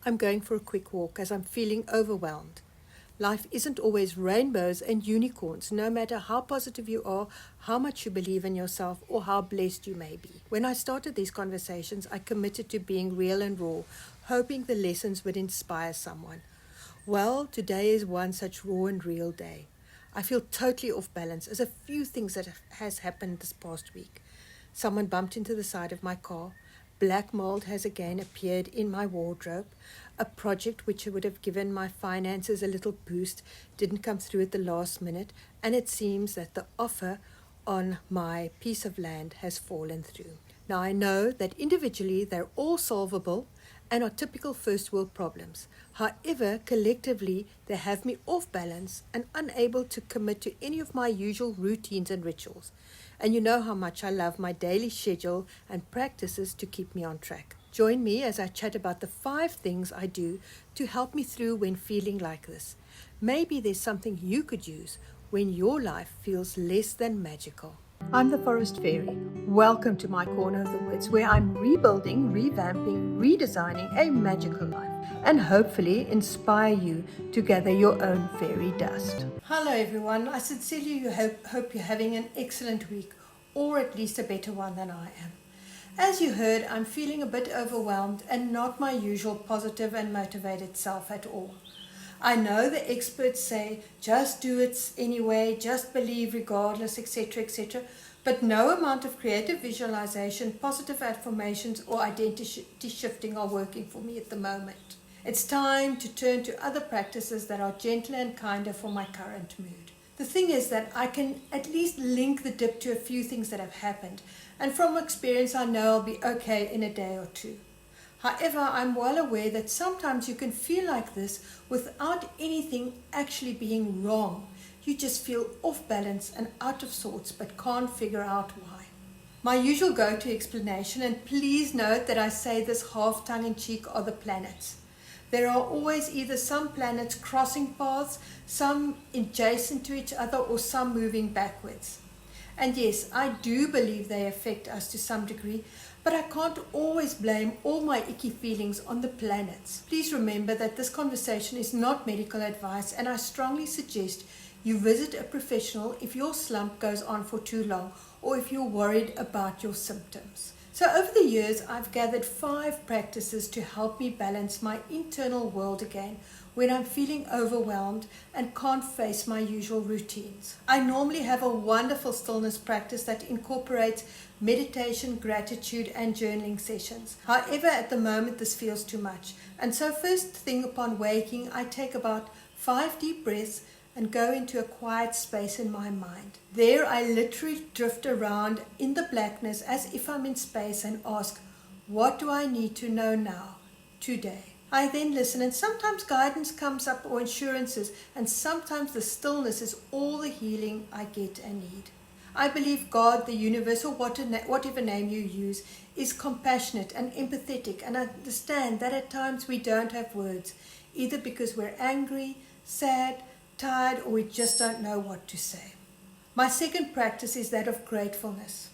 I'm going for a quick walk as I'm feeling overwhelmed. Life isn't always rainbows and unicorns, no matter how positive you are, how much you believe in yourself, or how blessed you may be. When I started these conversations, I committed to being real and raw, hoping the lessons would inspire someone. Well, today is one such raw and real day. I feel totally off balance as a few things that has happened this past week. Someone bumped into the side of my car. Black mold has again appeared in my wardrobe. A project which would have given my finances a little boost didn't come through at the last minute, and it seems that the offer on my piece of land has fallen through. Now I know that individually they're all solvable and are typical first world problems. However, collectively they have me off balance and unable to commit to any of my usual routines and rituals. And you know how much I love my daily schedule and practices to keep me on track. Join me as I chat about the 5 things I do to help me through when feeling like this. Maybe there's something you could use when your life feels less than magical. I'm the Forest Fairy. Welcome to my corner of the woods where I'm rebuilding, revamping, redesigning a magical life and hopefully inspire you to gather your own fairy dust. Hello everyone. I sincerely hope you're having an excellent week, or at least a better one than I am. As you heard, I'm feeling a bit overwhelmed and not my usual positive and motivated self at all. I know the experts say just do it anyway, just believe regardless, etc., etc. But no amount of creative visualization, positive affirmations, or identity shifting are working for me at the moment. It's time to turn to other practices that are gentler and kinder for my current mood. The thing is that I can at least link the dip to a few things that have happened, and from experience I know I'll be okay in a day or two. However, I'm well aware that sometimes you can feel like this without anything actually being wrong. You just feel off balance and out of sorts but can't figure out why. My usual go-to explanation, and please note that I say this half tongue-in-cheek, are the planets. There are always either some planets crossing paths, some adjacent to each other, or some moving backwards. And yes, I do believe they affect us to some degree, but I can't always blame all my icky feelings on the planets. Please remember that this conversation is not medical advice, and I strongly suggest you visit a professional if your slump goes on for too long or if you're worried about your symptoms. So over the years, I've gathered 5 practices to help me balance my internal world again when I'm feeling overwhelmed and can't face my usual routines. I normally have a wonderful stillness practice that incorporates meditation, gratitude, and journaling sessions. However, at the moment this feels too much. And so first thing upon waking, I take about 5 deep breaths and go into a quiet space in my mind. There I literally drift around in the blackness as if I'm in space and ask, what do I need to know now, today? I then listen, and sometimes guidance comes up or assurances, and sometimes the stillness is all the healing I get and need. I believe God, the universe, or whatever name you use, is compassionate and empathetic, and understand that at times we don't have words, either because we're angry, sad, tired, or we just don't know what to say. My second practice is that of gratefulness.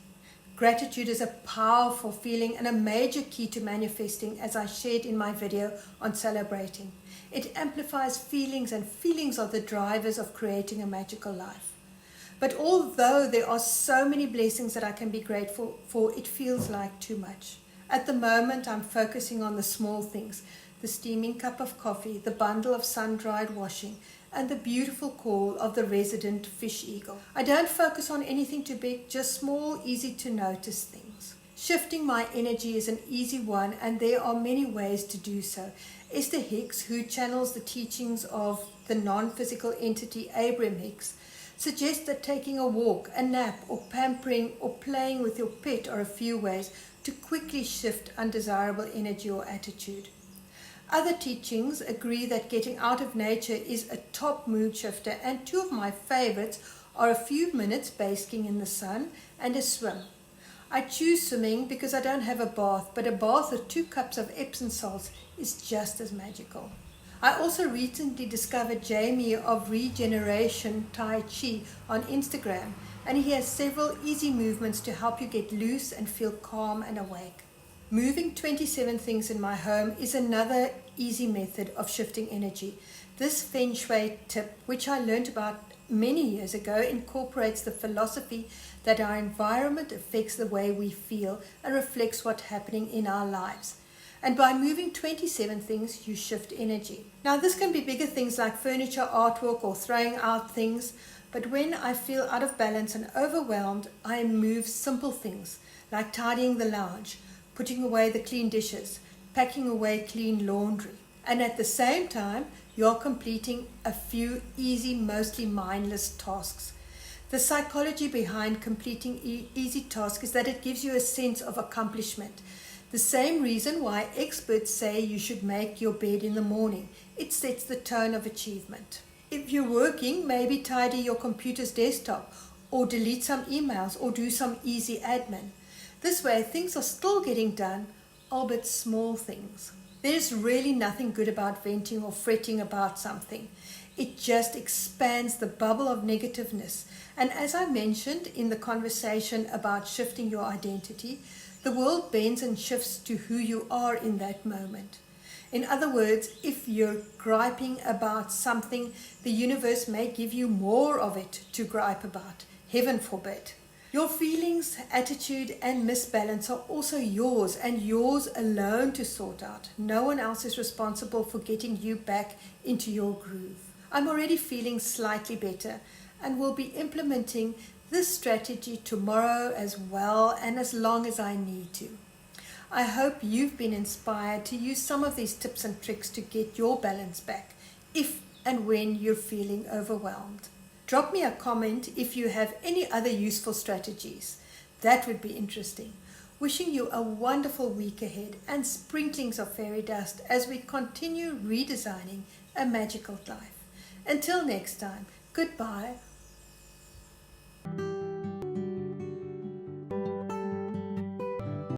Gratitude is a powerful feeling and a major key to manifesting, as I shared in my video on celebrating. It amplifies feelings, and feelings are the drivers of creating a magical life. But although there are so many blessings that I can be grateful for, it feels like too much. At the moment, I'm focusing on the small things: the steaming cup of coffee, the bundle of sun-dried washing, and the beautiful call of the resident fish eagle. I don't focus on anything too big, just small, easy to notice things. Shifting my energy is an easy one, and there are many ways to do so. Esther Hicks, who channels the teachings of the non-physical entity Abraham Hicks, suggests that taking a walk, a nap, or pampering or playing with your pet are a few ways to quickly shift undesirable energy or attitude. Other teachings agree that getting out of nature is a top mood shifter, and 2 of my favorites are a few minutes basking in the sun and a swim. I choose swimming because I don't have a bath, but a bath with 2 cups of Epsom salts is just as magical. I also recently discovered Jamie of Regeneration Tai Chi on Instagram, and he has several easy movements to help you get loose and feel calm and awake. Moving 27 things in my home is another easy method of shifting energy. This Feng Shui tip, which I learned about many years ago, incorporates the philosophy that our environment affects the way we feel and reflects what's happening in our lives. And by moving 27 things, you shift energy. Now, this can be bigger things like furniture, artwork, or throwing out things. But when I feel out of balance and overwhelmed, I move simple things like tidying the lounge, putting away the clean dishes, packing away clean laundry. And at the same time, you're completing a few easy, mostly mindless tasks. The psychology behind completing easy tasks is that it gives you a sense of accomplishment. The same reason why experts say you should make your bed in the morning. It sets the tone of achievement. If you're working, maybe tidy your computer's desktop or delete some emails or do some easy admin. This way, things are still getting done, albeit small things. There's really nothing good about venting or fretting about something. It just expands the bubble of negativeness. And as I mentioned in the conversation about shifting your identity, the world bends and shifts to who you are in that moment. In other words, if you're griping about something, the universe may give you more of it to gripe about. Heaven forbid. Your feelings, attitude, and misbalance are also yours and yours alone to sort out. No one else is responsible for getting you back into your groove. I'm already feeling slightly better and will be implementing this strategy tomorrow as well and as long as I need to. I hope you've been inspired to use some of these tips and tricks to get your balance back if and when you're feeling overwhelmed. Drop me a comment if you have any other useful strategies. That would be interesting. Wishing you a wonderful week ahead and sprinklings of fairy dust as we continue redesigning a magical life. Until next time, goodbye